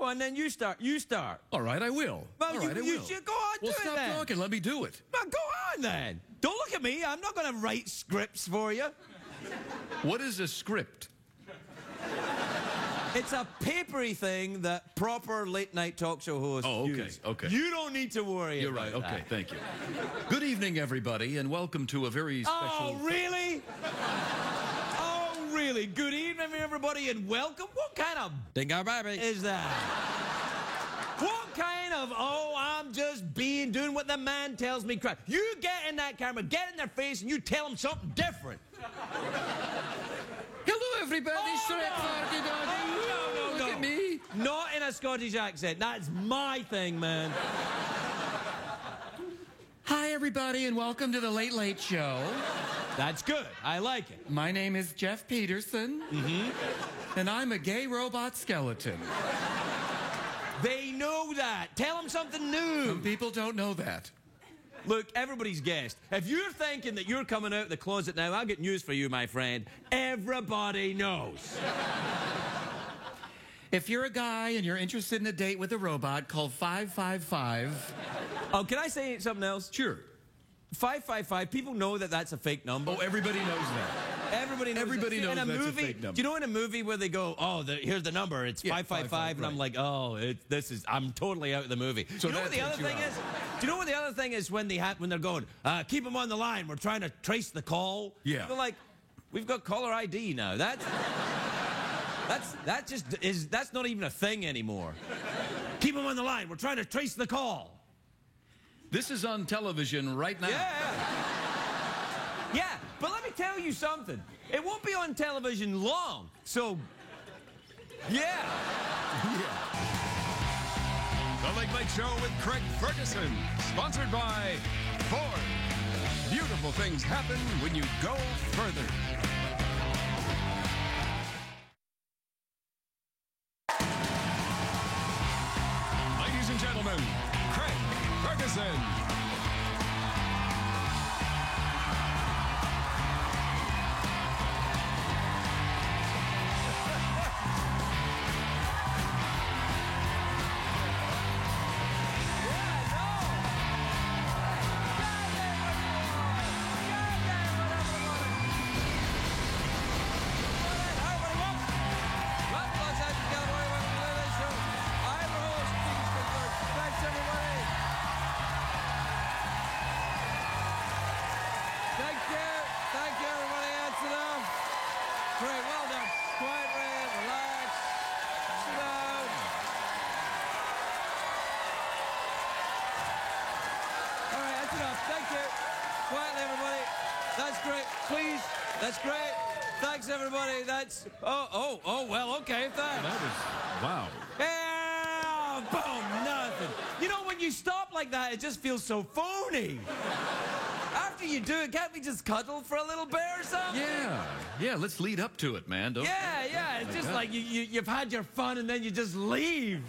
on, then you start. You start. All right, I will. Well, All right, I you will. should go on. Well, do stop it then. talking. Let me do it. Well, go on then. Don't look at me. I'm not going to write scripts for you. What is a script? It's a papery thing that proper late-night talk show hosts use. Okay. You don't need to worry You're about right. that. Okay, thank you. Good evening, everybody, and welcome to a very special... Oh, really? Oh, really? Good evening, everybody, and welcome. What kind of Dingo baby. is that? What kind of, I'm just doing what the man tells me crap? You get in that camera, get in their face, and you tell them something different. Hello, everybody. Shrek Farty Doggy. No. Look at me. Not in a Scottish accent. That's my thing, man. Hi, everybody, and welcome to the Late Late Show. That's good. I like it. My name is Jeff Peterson, and I'm a gay robot skeleton. They know that. Tell them something new. Some people don't know that. Look, everybody's guessed. If you're thinking that you're coming out of the closet now, I'll get news for you, my friend. Everybody knows. If you're a guy and you're interested in a date with a robot, call 555. Oh, can I say something else? Sure. 555, people know that that's a fake number. Oh, everybody knows that. Everybody knows, Everybody knows in a that's a movie, fake number. Do you know in a movie where they go, here's the number, it's 555, and I'm like, I'm totally out of the movie. So you know what the other thing is? Do you know what the other thing is when they're going, keep them on the line, we're trying to trace the call? Yeah. They're like, we've got caller ID now. That's not even a thing anymore. Keep them on the line, we're trying to trace the call. This is on television right now. Yeah, but let me tell you something. It won't be on television long, so, yeah. The Late Late Show with Craig Ferguson, sponsored by Ford. Beautiful things happen when you go further. Ladies and gentlemen, Craig Ferguson. That's great. Thanks, everybody. That's... well, okay. Thanks. That was... Wow. Yeah, boom, nothing. You know, when you stop like that, it just feels so phony. After you do it, can't we just cuddle for a little bit or something? Yeah, let's lead up to it, man. Yeah, it's just like you've had your fun and then you just leave.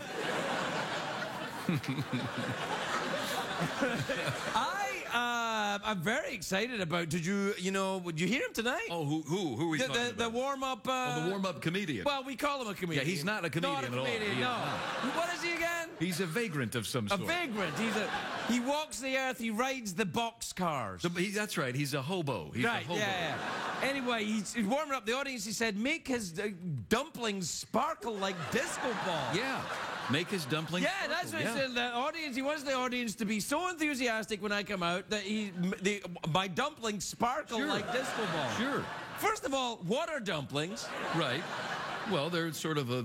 I'm very excited about. Did you hear him tonight? Oh, who are we talking about? The warm-up. The warm-up comedian. Well, we call him a comedian. Yeah, he's not a comedian at all. Not a comedian, no. What is he again? He's a vagrant of some sort. A vagrant. He walks the earth. He rides the boxcars. That's right. He's a hobo. He's right. a hobo. Yeah. Anyway, he's warming up the audience. He said, "Make his dumplings sparkle like disco balls." Yeah. Make his dumplings. Yeah, that's what he said. The audience. He wants the audience to be so enthusiastic when I come out that my dumplings sparkle like disco balls. Sure. First of all, what are dumplings? Right. Well, they're sort of a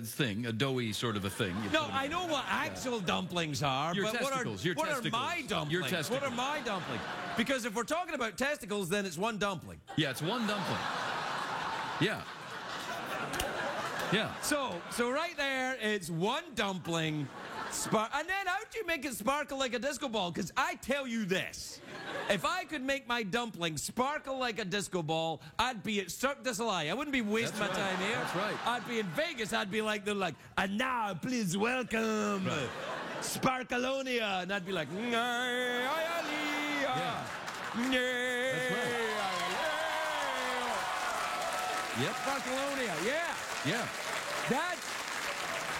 thing, a doughy sort of a thing. No, I know what actual dumplings are, your but testicles, what are my dumplings? Your testicles. What are my dumplings? Because if we're talking about testicles, then it's one dumpling. Yeah, it's one dumpling. Yeah. Yeah. So right there, it's one dumpling. And then how do you make it sparkle like a disco ball? Because I tell you this. If I could make my dumpling sparkle like a disco ball, I'd be at Cirque du Soleil. I wouldn't be wasting my time here. That's right. I'd be in Vegas. I'd be like, and now please welcome Sparkalonia. And I'd be like, Yeah. That's right. Yep. Sparkalonia, yeah. Yeah.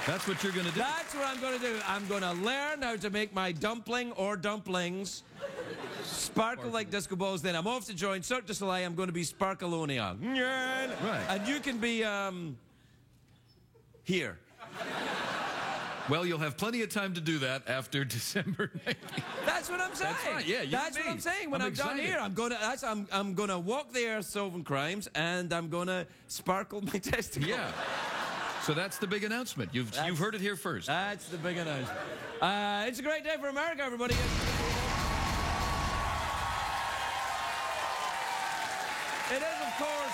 That's what you're going to do? That's what I'm going to do. I'm going to learn how to make my dumpling or dumplings sparkle like disco balls. Then I'm off to join Cirque du Soleil. I'm going to be Sparkalonia. Right. And you can be, here. Well, you'll have plenty of time to do that after December 19th. That's what I'm saying. That's right, yeah, you That's and what me. I'm saying. When I'm I'm done excited. here, I'm gonna walk the earth solving crimes, and I'm gonna sparkle my testicles. Yeah. So that's the big announcement. You've heard it here first. That's the big announcement. It's a great day for America, everybody. It is, of course.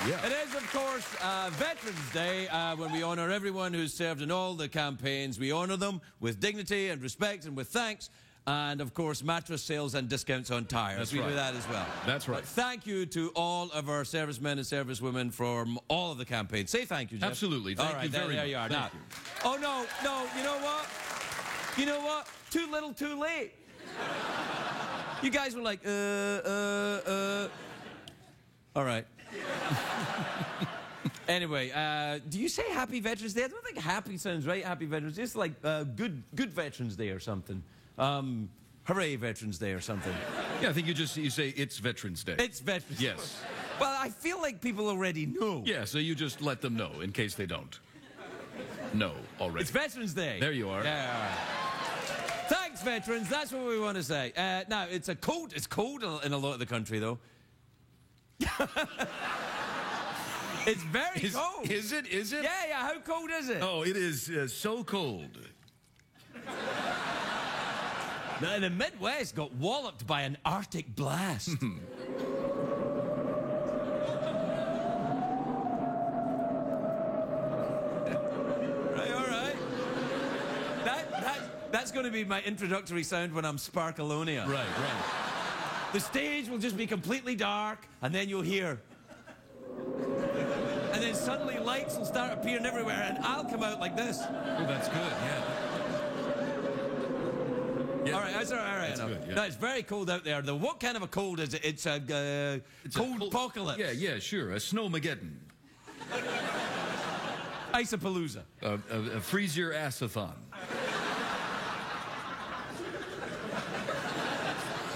Yeah. It is, of course, Veterans Day, when we honor everyone who's served in all the campaigns. We honor them with dignity and respect and with thanks. And, of course, mattress sales and discounts on tires. That's We right. do that as well. That's right. But thank you to all of our servicemen and servicewomen from all of the campaigns. Say thank you, Jeff. Absolutely. Thank all right, you very there you are. much. Now, Thank you. oh, no, you know what? You know what? Too little, too late. You guys were like, All right. Anyway, do you say Happy Veterans Day? I don't think happy sounds right, Happy Veterans Day. It's like good Veterans Day or something. Hooray Veterans Day or something. Yeah, I think you say it's Veterans Day. It's Veterans Day. Yes. Well, I feel like people already know. Yeah, so you just let them know in case they don't. No, already. It's Veterans Day. There you are. Yeah, all right. Thanks, veterans. That's what we want to say. Now, it's cold in a lot of the country, though. It's very cold. Is it? Yeah. How cold is it? Oh, it is so cold. The Midwest got walloped by an Arctic blast. All right. That's going to be my introductory sound when I'm Sparkalonia. Right. The stage will just be completely dark, and then you'll hear. And then suddenly lights will start appearing everywhere, and I'll come out like this. Oh, that's good, yeah. All right, that's all right. That's good, yeah. No, it's very cold out there. What kind of a cold is it? It's a cold apocalypse. Yeah, sure. A snowmageddon. Isopalooza. A freeze your assathon.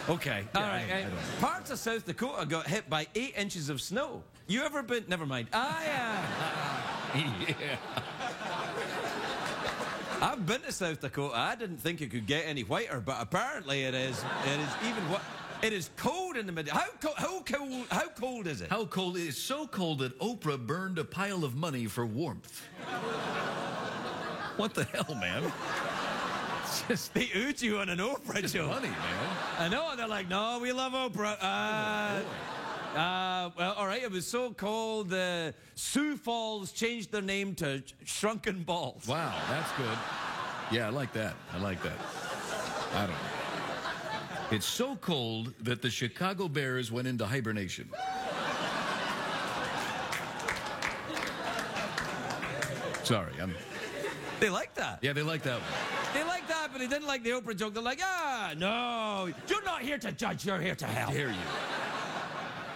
Okay. All right. I don't know. Parts of South Dakota got hit by 8 inches of snow. You ever been? Never mind. Yeah. I've been to South Dakota. I didn't think it could get any whiter, but apparently it is. It is even what. It is cold in the middle. How cold is it? How cold? It is so cold that Oprah burned a pile of money for warmth. What the hell, man? Just they oot you on an Oprah show. Money, man. I know. They're like, no, we love Oprah. Well, all right. It was so cold. Sioux Falls changed their name to Shrunken Balls. Wow, that's good. Yeah, I like that. I don't know. It's so cold that the Chicago Bears went into hibernation. Sorry, They like that. Yeah, they like that one. They like that, but they didn't like the Oprah joke. They're like, no, you're not here to judge. You're here to help. Hear you.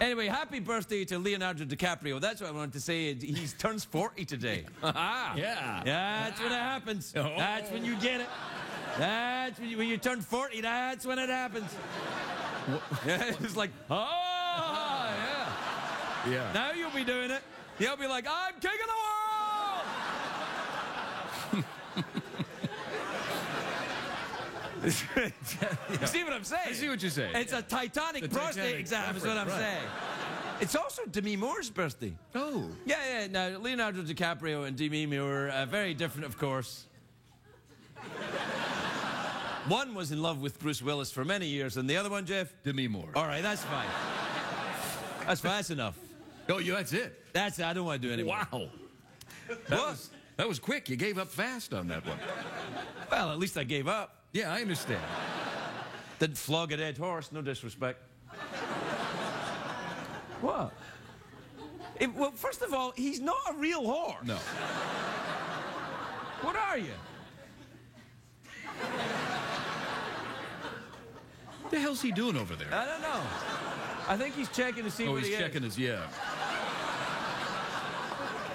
Anyway, happy birthday to Leonardo DiCaprio. That's what I wanted to say. He turns 40 today. Yeah. That's when it happens. Oh. That's when you get it. That's when you turn 40. That's when it happens. Yeah, it's like, yeah. Yeah. Now you'll be doing it. You'll be like, I'm king of the world. You see what I'm saying? I see what you're saying. It's a Titanic prostate Titanic exam is what I'm reference, right. saying. It's also Demi Moore's birthday. Oh. Yeah. Now, Leonardo DiCaprio and Demi Moore are very different, of course. One was in love with Bruce Willis for many years, and the other one, Jeff? Demi Moore. All right, that's fine. That's fine. That's enough. Oh, yeah, that's it. I don't want to do it anymore. Wow. What? That was quick. You gave up fast on that one. Well, at least I gave up. Yeah, I understand. Didn't flog a dead horse, no disrespect. What? Well, first of all, he's not a real horse. No. What are you? What the hell's he doing over there? I don't know. I think he's checking to see what He's he checking is. his, yeah.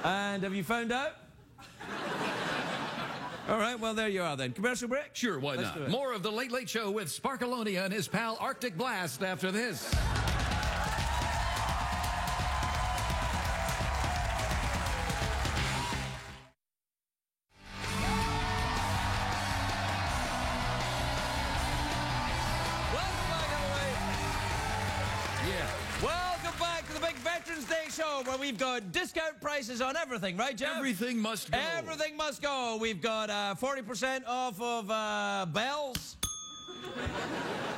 And have you found out? All right, well, there you are then. Commercial break? Sure, why Let's do not? it. More of the Late Late Show with Sparkalonia and his pal Arctic Blast after this. Welcome back, everybody. Yeah. Welcome back to the big Veterans Day show where we've got discount prices on everything, right, Jeff? Everything must go. Everything must go. We've got 40% off of bells.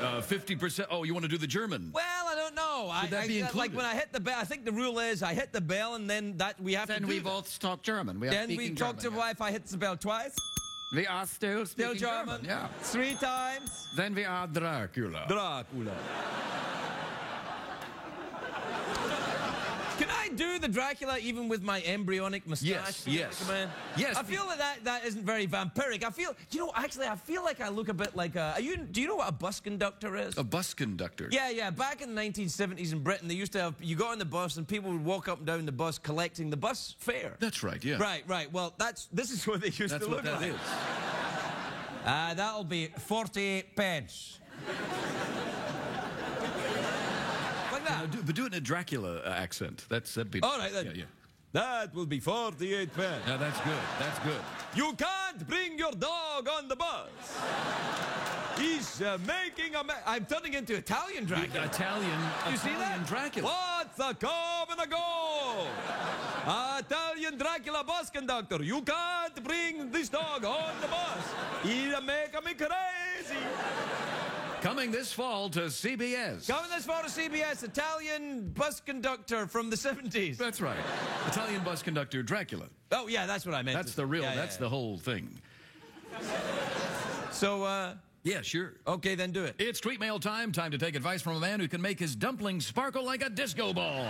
50%. Oh, you want to do the German? Well, I don't know. Should that be like included? when I hit the bell, I think the rule is I hit the bell and then that we have to Then do we that. both talk German. We are Then we speaking talk to German, wife. I hit the bell twice. yeah. We are still Still speaking German. Yeah. 3 times. Then we are Dracula. Dracula. Can I do the Dracula even with my embryonic mustache? Yes, yes. Come on. Yes, I feel that isn't very vampiric. I feel, I feel like I look a bit like do you know what a bus conductor is? A bus conductor. Yeah. Back in the 1970s in Britain, they used to have, you got on the bus and people would walk up and down the bus collecting the bus fare. That's right, yeah. Right. Well, this is what they used That's to what look that like. is. That'll be 48 pence. Like that. But do it in a Dracula accent. That'd be... All right, then. Yeah. That will be 48 pence. No, that's good. That's good. You can't bring your dog on the bus. He's making a I'm turning into Italian Dracula. Italian You see that? Dracula. What's a come and a go? Italian Dracula bus conductor. You can't bring this dog on the bus. He'll make me crazy. Coming this fall to CBS. Coming this fall to CBS, Italian bus conductor from the 70s. That's right. Italian bus conductor Dracula. Oh, yeah, that's what I meant. That's the real, Yeah, that's the whole thing. So, Yeah, sure. okay, then do it. It's tweet mail time. Time to take advice from a man who can make his dumplings sparkle like a disco ball.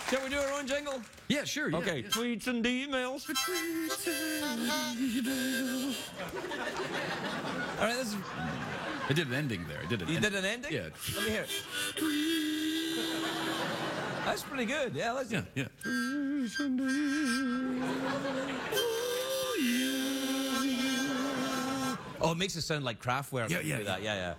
Shall we do our own jingle? Yeah, sure. Yeah, Okay, yeah. tweets and emails. All right, this is... I did an ending there. I did an You did an ending? Yeah. Let me hear it. That's pretty good. Yeah, let's do Yeah, it. yeah. Oh, it makes it sound like Kraftwerk. Yeah, when you yeah, do that. Yeah.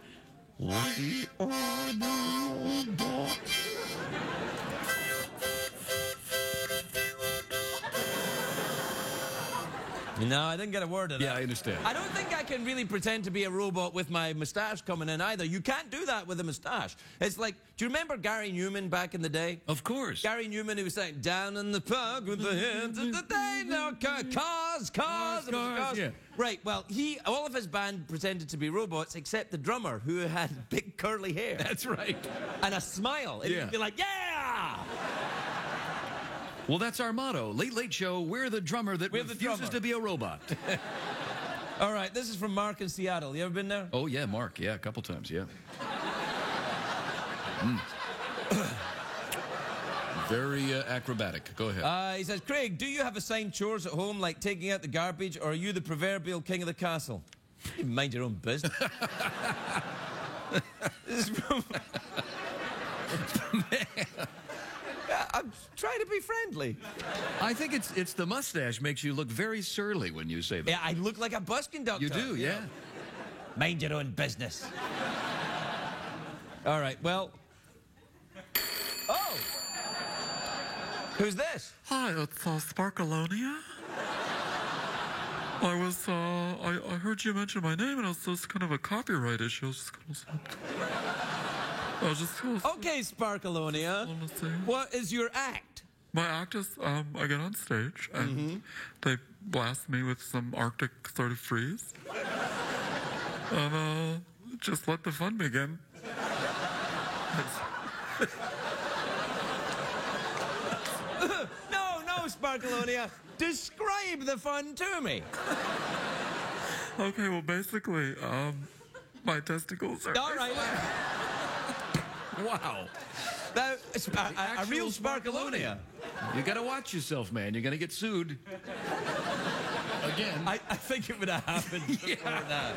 No, I didn't get a word of that. Yeah, I understand. I don't think I can really pretend to be a robot with my moustache coming in either. You can't do that with a moustache. It's like, do you remember Gary Newman back in the day? Of course. Gary Newman, who was saying, down in the park with the hands of the day, no, cars. yeah. Right, well, all of his band pretended to be robots except the drummer, who had big curly hair. That's right. And a smile. And Yeah. he'd be like, yeah! Well, that's our motto. Late Late Show, we're the drummer that We're the refuses drummer. to be a robot. All right, this is from Mark in Seattle. You ever been there? Oh, yeah, Mark. Yeah, a couple times, yeah. Very acrobatic. Go ahead. He says, Craig, do you have assigned chores at home like taking out the garbage, or are you the proverbial king of the castle? You mind your own business. This is from... I'm trying to be friendly. I think it's the mustache makes you look very surly when you say that. Yeah, I look like a bus conductor. You do, yeah. Mind your own business. All right, well... Oh! Who's this? Hi, it's Sparkalonia. I heard you mention my name, and it's just kind of a copyright issue. I was just gonna Okay, Sparkalonia. wanna say. What is your act? My act is, I get on stage, and they blast me with some Arctic sort of freeze. And, just let the fun begin. No, Sparkalonia. Describe the fun to me. Okay, well, basically, my testicles are... All right. Wow. Now, a real Actual Sparkalonia. You got to watch yourself, man. You're going to get sued. again. I think it would have happened before that.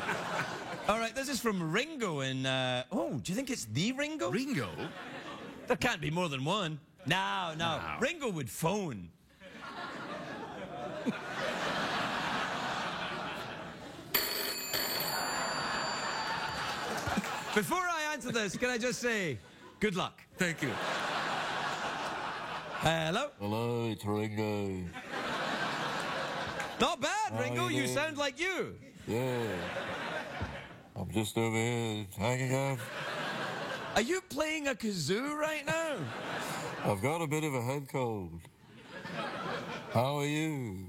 All right, this is from Ringo in... oh, do you think it's the Ringo? Ringo? There can't be more than one. No. Ringo would phone. Before I answer this, can I just say, good luck. Thank you. Hello? Hello, it's Ringo. Not bad, Ringo. you You doing? sound like you. Yeah. I'm just over here hanging out. Are you playing a kazoo right now? I've got a bit of a head cold. How are you?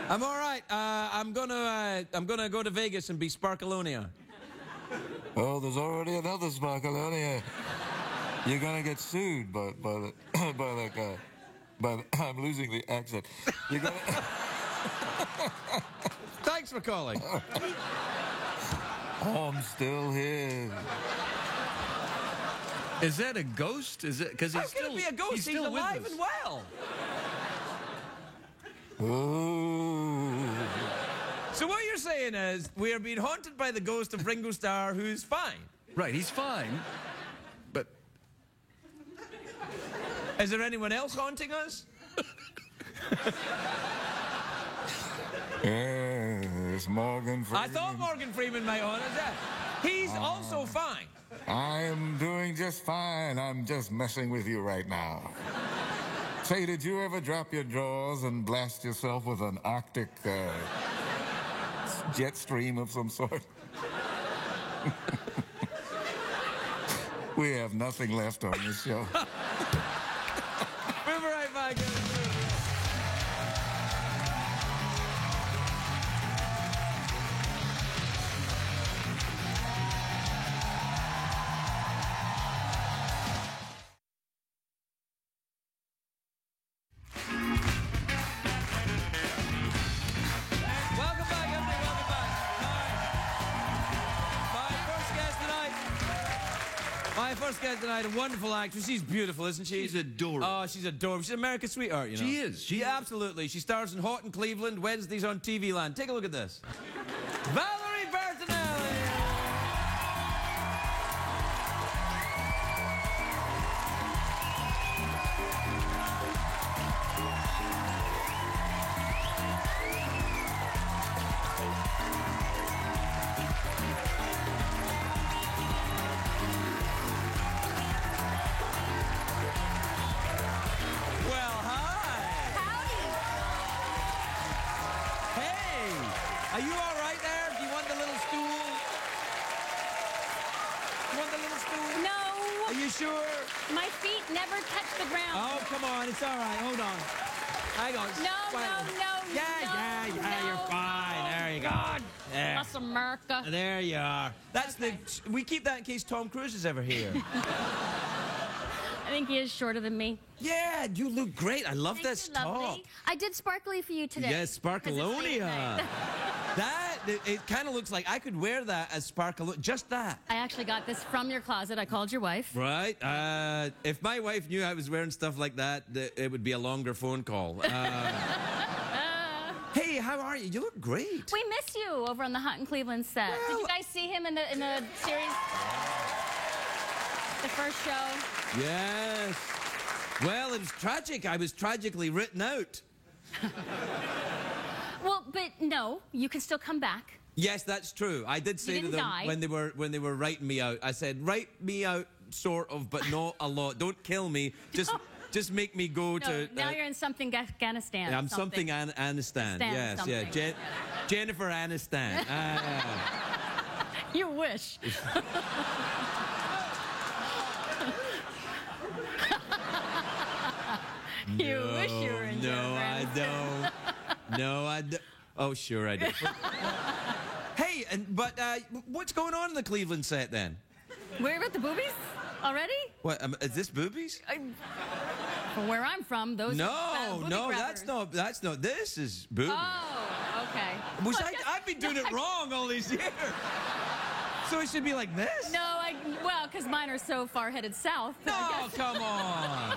I'm all right. I'm gonna go to Vegas and be Sparkalonia. Oh, there's already another Sparkalonia. You're gonna get sued by that guy. But I'm losing the accent. You're gonna. Thanks for calling. I'm still here. Is that a ghost? Is it because How can it be a ghost? He's still with alive us. and well. Ooh. So what you're saying is we are being haunted by the ghost of Ringo Starr, who's fine. Right, he's fine. But Is there anyone else haunting us? Yes, Morgan Freeman. I thought Morgan Freeman might haunt us. Yeah. He's also fine. I am doing just fine. I'm just messing with you right now. Say, did you ever drop your drawers and blast yourself with an Arctic jet stream of some sort? We have nothing left on this show. We'll be right back. Welcome back, everybody. Welcome back. My first guest tonight, a wonderful actress. She's beautiful, isn't she? She's adorable. Oh, she's adorable. She's an America's sweetheart, you know. She is. She is. Absolutely. She stars in Hot in Cleveland, Wednesdays on TV Land. Take a look at this. Valerie Bertinelli. Well, hi. Hey, are you all right there? Do you want the little stool? You want the little stool? No, Are you sure? my feet never touch the ground. Oh, come on. It's all right. Hold on. Hang on. No, Yeah, no, you're fine. There you go. God There. bless America. There you are. That's Okay. we keep that in case Tom Cruise is ever here. I think he is shorter than me. Yeah, you look great. I love this Thank you, top. lovely. I did sparkly for you today. Yes, 'cause it's late Sparkalonia. at night. That, it kind of looks like I could wear that as Sparkle. Just that. I actually got this from your closet. I called your wife. Right. If my wife knew I was wearing stuff like that, it would be a longer phone call. Hey, how are you? You look great. We miss you over on the Hot in Cleveland set. Did Well- you guys see him in the series? The first show? Yes. Well, it was tragic. I was tragically written out. Well, but no, you can still come back. Yes, that's true. I did say to didn't them die. when they were writing me out. I said, "Write me out, sort of, but not a lot. Don't kill me. Just make me go No, to." now you're in something Afghanistan. I'm something Aniston. Stan Yes, something. yeah. Jennifer Aniston. You wish. You wish you were in No, Jennifer I Aniston. don't. No, I don't. Oh, sure I do. Hey, but what's going on in the Cleveland set then? Worry about the boobies already? What, is this boobies? From where I'm from, those are No, booby no, grabbers. that's not, this is boobies. Oh, okay. Which Well, just- I've been doing it wrong all these years. So it should be like this? No, well, because mine are so far headed south. No, come on.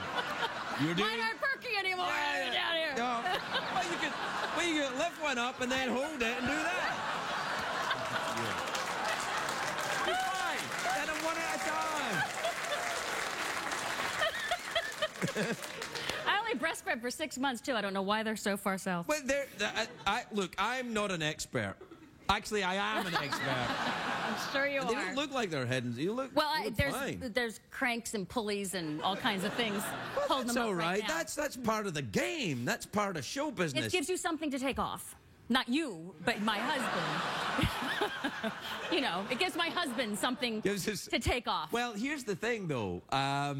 You're doing Mine aren't perky anymore. Yeah. Down here. Well, you could lift one up and then hold it and do that. You're fine. Then I'm one at a time. I only breastfed for 6 months, too. I don't know why they're so far south. But look, I'm not an expert. Actually, I am an expert. I'm sure you They are. don't look like they're hidden. You look, Well, you look fine. there's cranks and pulleys and all kinds of things holding That's them up all right. now. That's part of the game. That's part of show business. It gives you something to take off. Not you, but my husband. You know, it gives my husband something Gives us- to take off. Well, here's the thing, though. I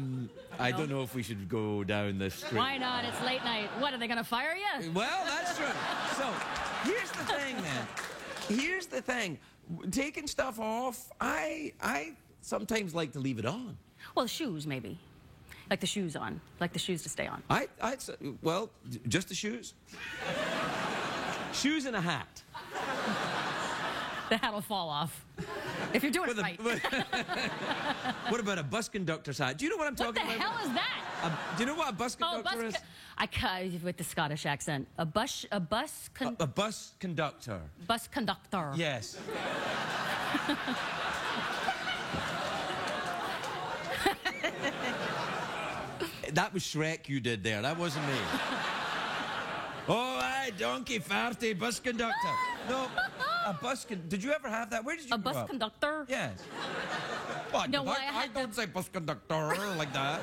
don't know if we should go down this street. Why not? It's late night. What, are they going to fire you? Well, that's true. So, here's the thing, then. Here's the thing. Taking stuff off, I sometimes like to leave it on. Well, shoes, maybe. Like the shoes on. Like the shoes to stay on. Well, just the shoes. Shoes and a hat. The hat will fall off. If you're doing it right. What about a bus conductor's hat? Do you know what I'm What the talking about? hell is that? Do you know what a bus conductor is? With the Scottish accent. A bus Conductor. bus conductor. Yes. That was Shrek you did there. That wasn't me. Oh, aye, donkey farty bus conductor. No, did you ever have that? Where did you A grow bus up? Conductor? Yes. What? No, I I had don't say bus conductor like that.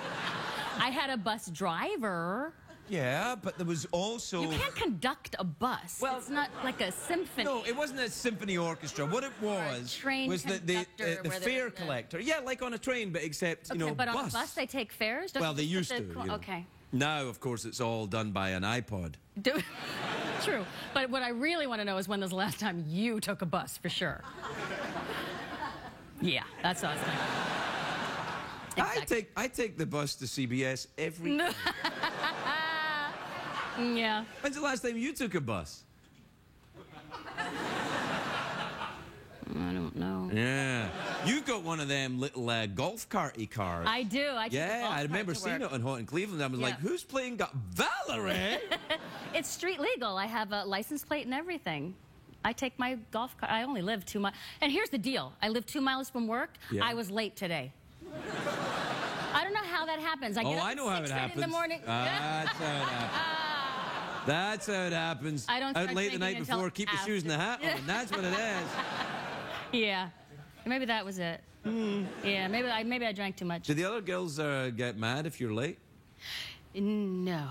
I had a bus driver. Yeah, but there was also... You can't conduct a bus. Well, it's not like a symphony. No, it wasn't a symphony orchestra. What it was train was the conductor where fare they're- collector. Yeah, like on a train, but except, Okay, you know, but bus. on a bus they take fares? Don't Well, you they just used put to. the- You know. Okay. Now, of course, it's all done by an iPod. True. But what I really want to know is when was the last time you took a bus, for sure. Yeah, that's what I was thinking. Exactly. I take the bus to CBS every time. Yeah. When's the last time you took a bus? I don't know. Yeah. You got one of them little golf carty cars. I do. I take a Yeah, golf I cart remember to seeing work. it on Hot in Cleveland. I was Yeah. like, who's playing Valerie? It's street legal. I have a license plate and everything. I take my golf cart. I only live 2 miles. And here's the deal. I live 2 miles from work. Yeah. I was late today. I don't know how that happens. I get up I at know how it 6:30 happens. in the morning. That's how it happens. That's how it happens. I don't Out start late the night drinking until before, keep the shoes in the hat after. on. That's what it is. Yeah. Maybe that was it. Yeah, maybe I drank too much. Do the other girls get mad if you're late? No.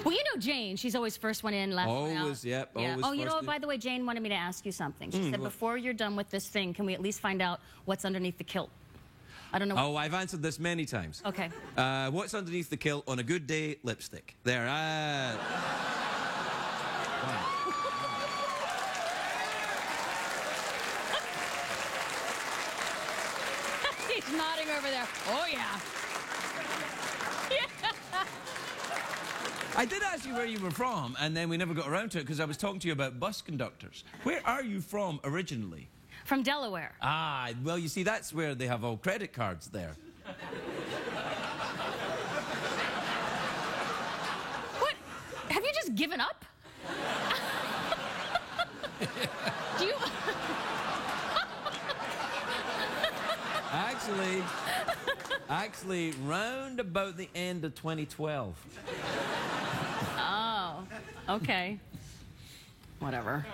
Well, you know Jane. She's always first one in, last one out. Always, yep, Yeah. always Oh, you know first what? in. By the way, Jane wanted me to ask you something. She said, what? before you're done with this thing, can we at least find out what's underneath the kilt? I don't know. Oh, I've answered this many times. Okay. What's underneath the kilt on a good day? Lipstick. There. He's nodding over there. Oh, yeah. I did ask you where you were from, and then we never got around to it because I was talking to you about bus conductors. Where are you from originally? From Delaware. Ah, well, you see, that's where they have all credit cards there. What? Have you just given up? Do you... Actually, round about the end of 2012. Oh, okay. Whatever.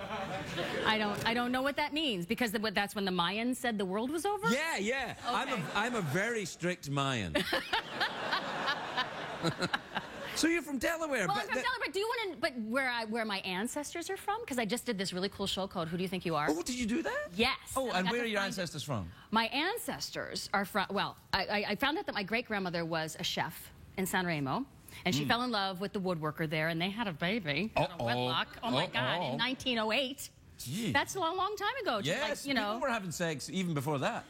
I don't know what that means because that's when the Mayans said the world was over? Yeah, yeah. Okay. I'm a very strict Mayan. So you're from Delaware. Well, I'm from Delaware. Do you want to, but where my ancestors are from? Because I just did this really cool show called Who Do You Think You Are? Oh, did you do that? Yes. Oh, I and got where to are your find- ancestors from? My ancestors are from, well, I found out that my great-grandmother was a chef in San Remo, and she fell in love with the woodworker there, and they had a baby. Uh-oh. Wedlock. Oh, my God, Uh-oh. in 1908. Gee. That's a long, long time ago. Just Yes, like, you know. people were having sex even before that.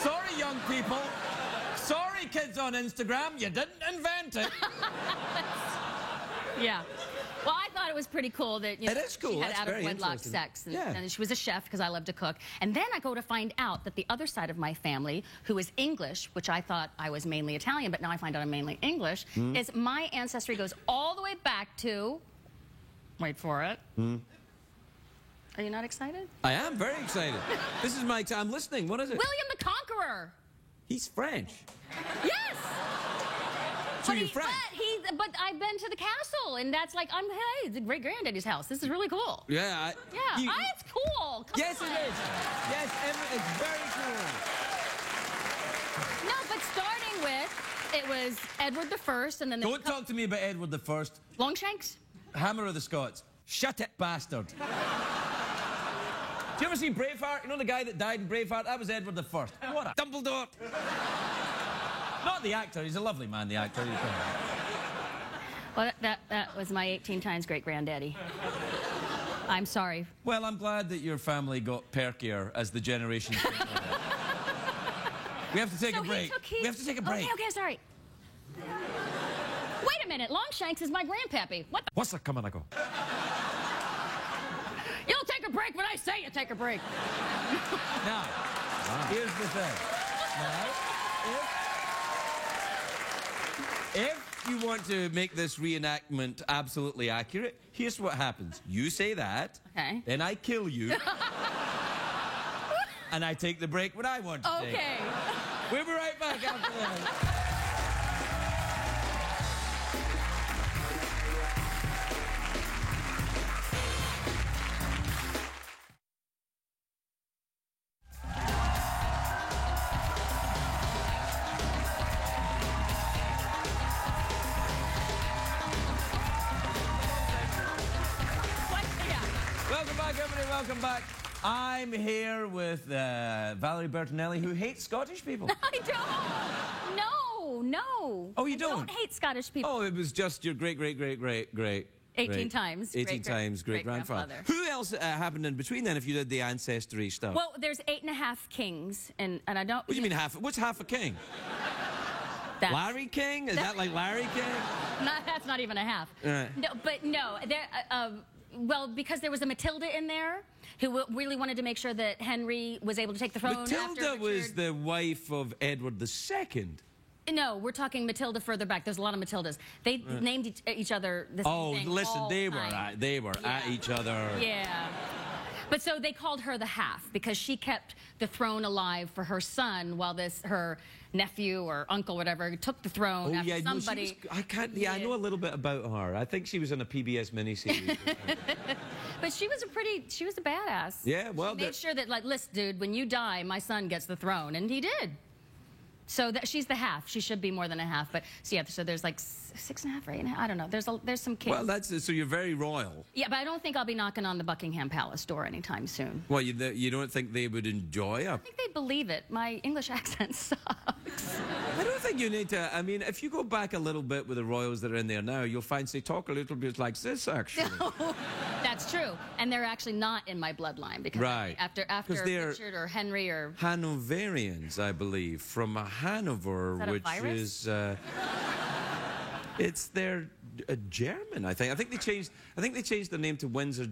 Sorry, young people. Sorry, kids on Instagram. You didn't invent it. Yeah. Well, I thought it was pretty cool that It is cool. she had That's out of very wedlock interesting. sex. And, Yeah. and she was a chef because I love to cook. And then I go to find out that the other side of my family, who is English, which I thought I was mainly Italian, but now I find out I'm mainly English, is my ancestry goes all the way back to, wait for it. Are you not excited? I am very excited. This is my time. I'm listening. What is it? William the Conqueror. He's French. Yes. So you're French. But I've been to the castle, and that's like, hey, it's a great granddaddy's house. This is really cool. Yeah. Yeah, it's cool. Come Yes, on. it is. Yes, it's very cool. No, but starting with, it was Edward I, and then Don't talk to me about Edward the First. Longshanks. Hammer of the Scots. Shut it, bastard. Do you ever see Braveheart? You know the guy that died in Braveheart? That was Edward the First. What a Dumbledore. Not the actor. He's a lovely man, the actor. Well, that was my 18 times great-granddaddy. I'm sorry. Well, I'm glad that your family got perkier as the generations went on. We have to take a break. We have to take a break. Okay, sorry. Wait a minute. Longshanks is my grandpappy. What the? What's that coming, I go? You'll take a break when I say you take a break. Now, here's the thing. Now, if you want to make this reenactment absolutely accurate, here's what happens. You say that, Okay. then I kill you, and I take the break when I want to take. Okay. We'll be right back after that. Welcome back, everybody. Welcome back. I'm here with Valerie Bertinelli, who hates Scottish people. I don't. No. Oh, you I don't? don't hate Scottish people. Oh, it was just your great 18 times 18 times great-grandfather. Who else happened in between then if you did the ancestry stuff? Well, there's 8.5 kings, and I don't... What do you mean half? What's half a king? That's, Larry King? Is that like Larry King? That's not even a half. Right. No, but no, there... well, because there was a Matilda in there who really wanted to make sure that Henry was able to take the throne after Matilda was Richard. the wife of Edward II. No, we're talking Matilda further back. There's a lot of Matildas. They named each other the same thing Listen, all they the were time. at each other. Yeah. But so they called her the half because she kept the throne alive for her son while her nephew or uncle, whatever, took the throne after somebody. I know a little bit about her. I think she was in a PBS miniseries. But she was a badass. Yeah, well, she made sure that, like, listen, dude, when you die, my son gets the throne, and he did. So she's the half. She should be more than a half. But so there's like 6.5 or 8.5. I don't know. There's some kids. Well, so you're very royal. Yeah, but I don't think I'll be knocking on the Buckingham Palace door anytime soon. Well, you don't think they would enjoy I think they'd believe it. My English accent sucks. I don't think you need to. I mean, if you go back a little bit with the royals that are in there now, you'll find they talk a little bit like this, actually. That's true. And they're actually not in my bloodline because Right. after 'Cause they're Richard or Henry or... Hanoverians, I believe, from Hanover, Is that a which virus? is they're German, I think. I think they changed their name to Windsor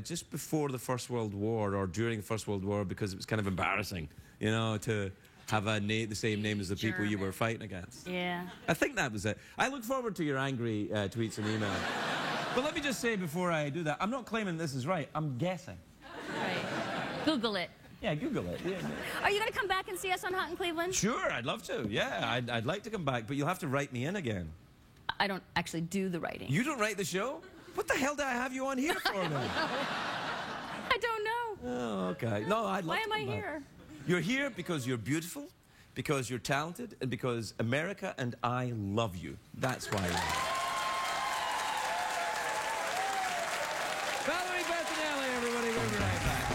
just before the First World War or during the First World War because it was kind of embarrassing, to have the same name as the people you were fighting against. Yeah. I think that was it. I look forward to your angry tweets and emails. But let me just say before I do that, I'm not claiming this is right. I'm guessing. Right. Google it. Yeah, Google it. Yeah. Are you going to come back and see us on Hot in Cleveland? Sure, I'd love to. Yeah, I'd like to come back, but you'll have to write me in again. I don't actually do the writing. You don't write the show? What the hell do I have you on here for then? I don't know. Oh, okay. No, I'd love Why to am I come back. here? You're here because you're beautiful, because you're talented, and because America and I love you. That's why you're here. Valerie Bertinelli, everybody. We'll be right back.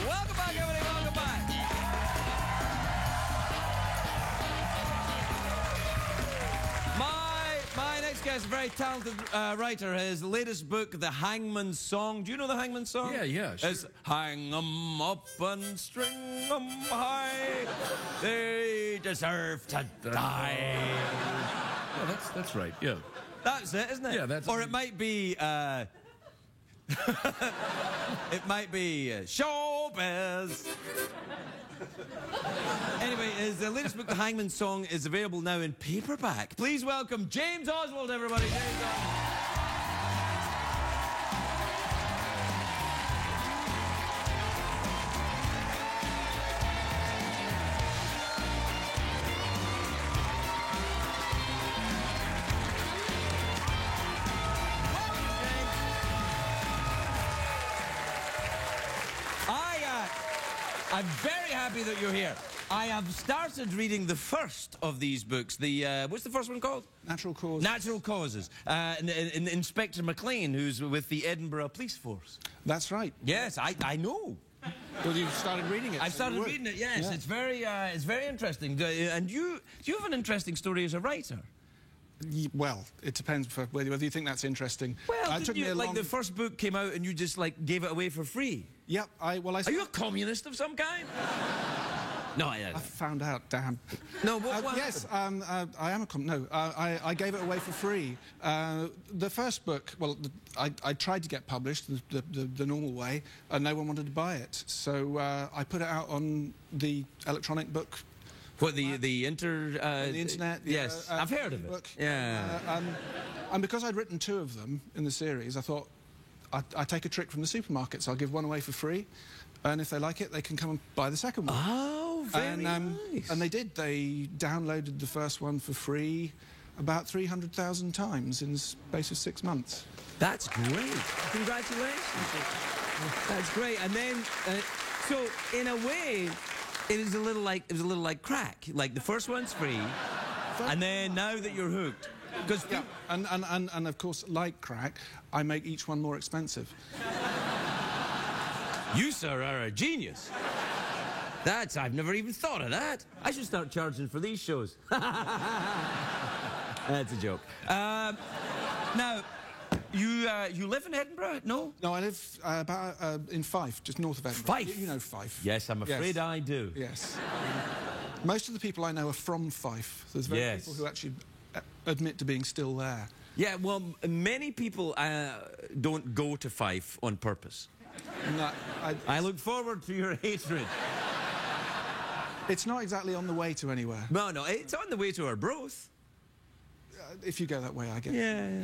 Welcome back, everybody. Welcome back. Yes, a very talented writer. His latest book, The Hangman's Song. Do you know The Hangman's Song? Yeah, sure. It's hang 'em up and string 'em high. They deserve to die. Yeah, that's right. Yeah. That's it, isn't it? Yeah, that's- Or it might be, it might be Showbiz. Anyway, his latest book, The Hangman's Song, is available now in paperback. Please welcome James Oswald, everybody. James Oswald. I'm very happy that you're here. I have started reading the first of these books. The what's the first one called? Natural Causes. Natural Causes. Inspector McLean, who's with the Edinburgh Police Force. That's right. Yes, I know. Well, you've started reading it. I've started reading it. Yes, Yeah. it's very interesting. And you have an interesting story as a writer. Well, it depends whether you think that's interesting. Well, it took me a like long... the first book came out and you just like gave it away for free. Yep. Are you a communist of some kind? No, I found out, damn. No, what yes, I am a No, I gave it away for free. The first book, well, I tried to get published the normal way, and no one wanted to buy it. So I put it out on the electronic book. What, the internet? Yes, I've heard of it. Book. Yeah. And because I'd written 2 of them in the series, I thought I'd take a trick from the supermarkets. I'll give one away for free, and if they like it, they can come and buy the second one. Oh, very nice. And they did. They downloaded the first one for free about 300,000 times in the space of 6 months. That's great. Congratulations. That's great. And then, so in a way, it was a little like crack. Like the first one's free, and then now that you're hooked, because and of course, like crack, I make each one more expensive. You, sir, are a genius. I've never even thought of that. I should start charging for these shows. That's a joke. Now, you live in Edinburgh? No? No, I live about in Fife, just north of Edinburgh. Fife? You know Fife. Yes, I'm afraid I do. Yes. Most of the people I know are from Fife. There's very few people who actually admit to being still there. Yeah, well, many people don't go to Fife on purpose. No, I look forward to your hatred. It's not exactly on the way to anywhere. No, it's on the way to Arbroath. If you go that way, I guess. Yeah.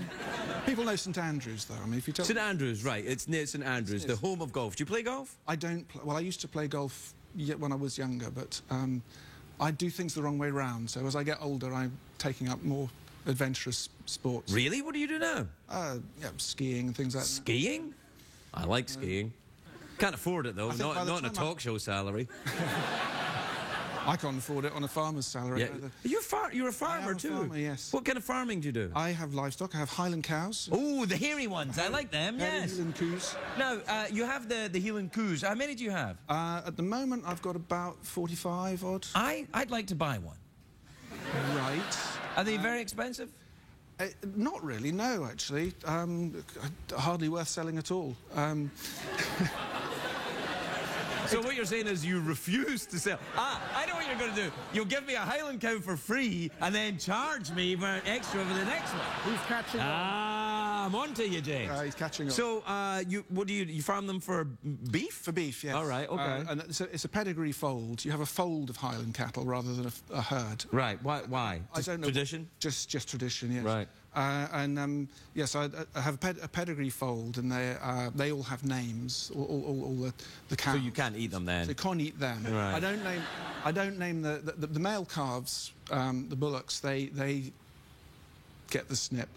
People know St Andrews, though. I mean, if you tell St Andrews, right? It's near St Andrews, the home of golf. Do you play golf? I don't. Well, I used to play golf when I was younger, but I do things the wrong way round. So as I get older, I'm taking up more adventurous sports. Really? What do you do now? Yeah, skiing and things like that. Skiing? I like skiing. Can't afford it though. Not on a talk show salary. I can't afford it on a farmer's salary. Yeah. You're a farmer too? I am a farmer, yes. What kind of farming do you do? I have livestock. I have Highland cows. Oh, the hairy ones. I like them, yes. Highland coos. Now, you have the Highland coos. How many do you have? At the moment, I've got about 45 odd. I'd like to buy one. Right. Are they very expensive? Not really, no, actually. Hardly worth selling at all. So what you're saying is you refuse to sell. I know what you're going to do. You'll give me a Highland cow for free and then charge me for extra for the next one. Who's catching on? I'm on to you, James. He's catching on. So, what do you farm them for beef? For beef, yes. All right, okay. And it's a pedigree fold. You have a fold of Highland cattle rather than a herd. Right. Why? I don't know. Tradition? Just tradition, yes. Right. Yes, I have a pedigree fold, and they all have names. All the cows. So you can't eat them then. So you can't eat them. Right. I don't name the male calves, the bullocks. They get the snip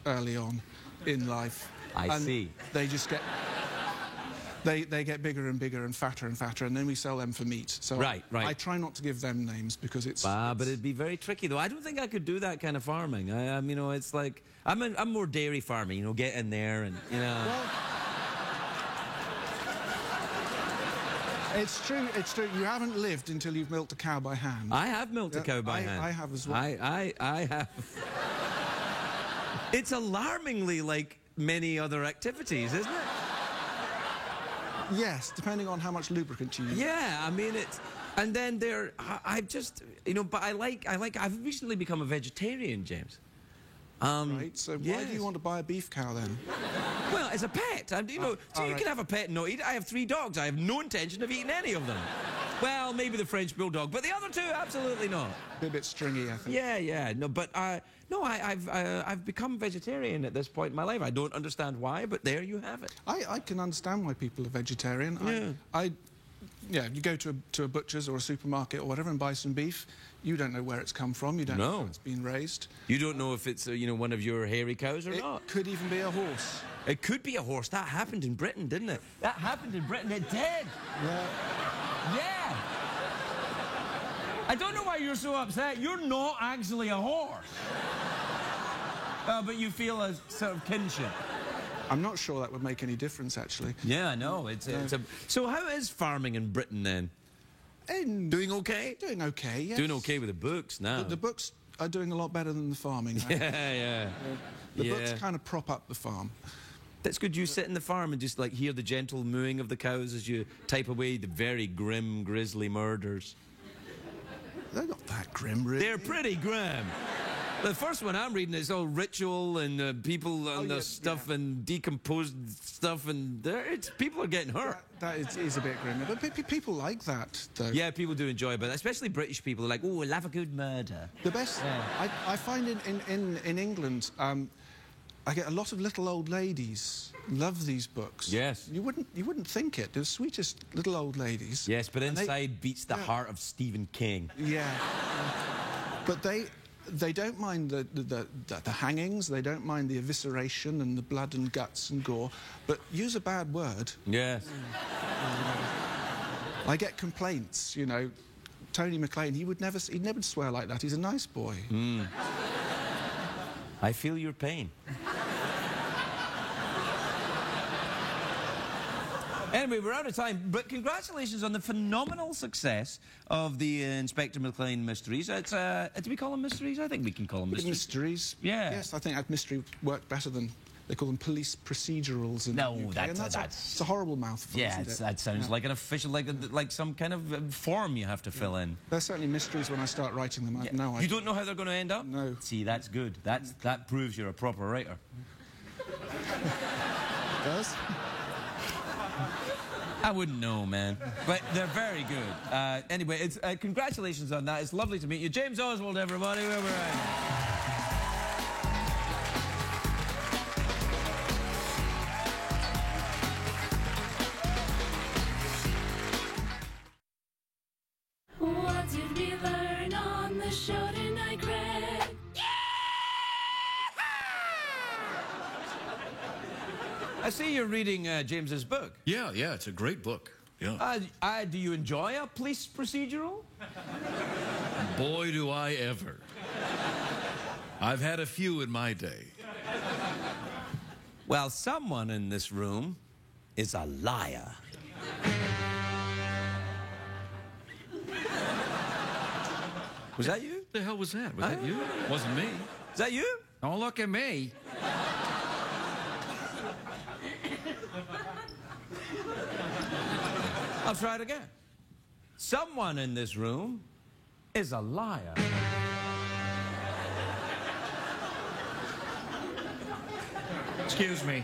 early on in life. I see. They just get. They get bigger and bigger and fatter, and then we sell them for meat. So right. I try not to give them names because it's... but it'd be very tricky, though. I don't think I could do that kind of farming. It's like... I'm more dairy farming, get in there and, Well, it's true. You haven't lived until you've milked a cow by hand. I have milked a cow by hand. I have as well. I have. It's alarmingly like many other activities, isn't it? Yes, depending on how much lubricant you use. Yeah, I mean it's, and then I've just, you know, but I've recently become a vegetarian, James. Right, so why do yes. you want to buy a beef cow then? Well, as a pet, you know, so you right. can have a pet and not eat. I have 3 dogs. I have no intention of eating any of them. Well, maybe the French bulldog, but the other 2, absolutely not. A bit stringy, I think. Yeah, no, but I've become vegetarian at this point in my life. I don't understand why, but there you have it. I can understand why people are vegetarian. Yeah. You go to a butcher's or a supermarket or whatever and buy some beef. You don't know where it's come from. You don't know how it's been raised. You don't know if it's you know, one of your hairy cows or not. It could even be a horse. It could be a horse. That happened in Britain, didn't it? That happened in Britain. It did. Yeah. I don't know why you're so upset. You're not actually a horse. But you feel a sort of kinship. I'm not sure that would make any difference, actually. Yeah, I know. So how is farming in Britain then? Doing okay? Doing okay, yes. Doing okay with the books now. The books are doing a lot better than the farming. Yeah. The books kind of prop up the farm. That's good. You sit in the farm and just like hear the gentle mooing of the cows as you type away the very grim, grisly murders. They're not that grim, really. They're pretty grim. The first one I'm reading is all ritual and people and the stuff and decomposed stuff, and people are getting hurt. That is a bit grim, but people like that, though. Yeah, people do enjoy it, but especially British people are like, oh, we'll have a good murder. The best, I find in England, I get a lot of little old ladies love these books. Yes. You wouldn't think it. They're the sweetest little old ladies. Yes, but inside beats the heart of Stephen King. Yeah. But they don't mind the hangings, they don't mind the evisceration and the blood and guts and gore, but use a bad word. Yes. I get complaints, you know. Tony McLean, he'd never swear like that. He's a nice boy. I feel your pain. Anyway, we're out of time, but congratulations on the phenomenal success of the Inspector McLean mysteries. It's, do we call them mysteries? I think we can call them mysteries. Mysteries? Yeah. Yes, I think that mystery worked better than... They call them police procedurals in the UK. It's a horrible mouthful, isn't it? That sounds like an official, like some kind of form you have to fill in. They're certainly mysteries when I start writing them. You don't know how they're going to end up? No. See, that's good. That proves you're a proper writer. It does? I wouldn't know, man. But they're very good. Anyway, it's congratulations on that. It's lovely to meet you. James Oswald, everybody. Where we're at. What did we learn on the show tonight, Greg? I see you're reading James's book. Yeah, it's a great book. Yeah. Do you enjoy a police procedural? Boy, do I ever. I've had a few in my day. Well, someone in this room is a liar. Was that you? The hell was that? Was that you? Wasn't me. Is that you? Don't look at me. I'll try it again. Someone in this room is a liar. Excuse me.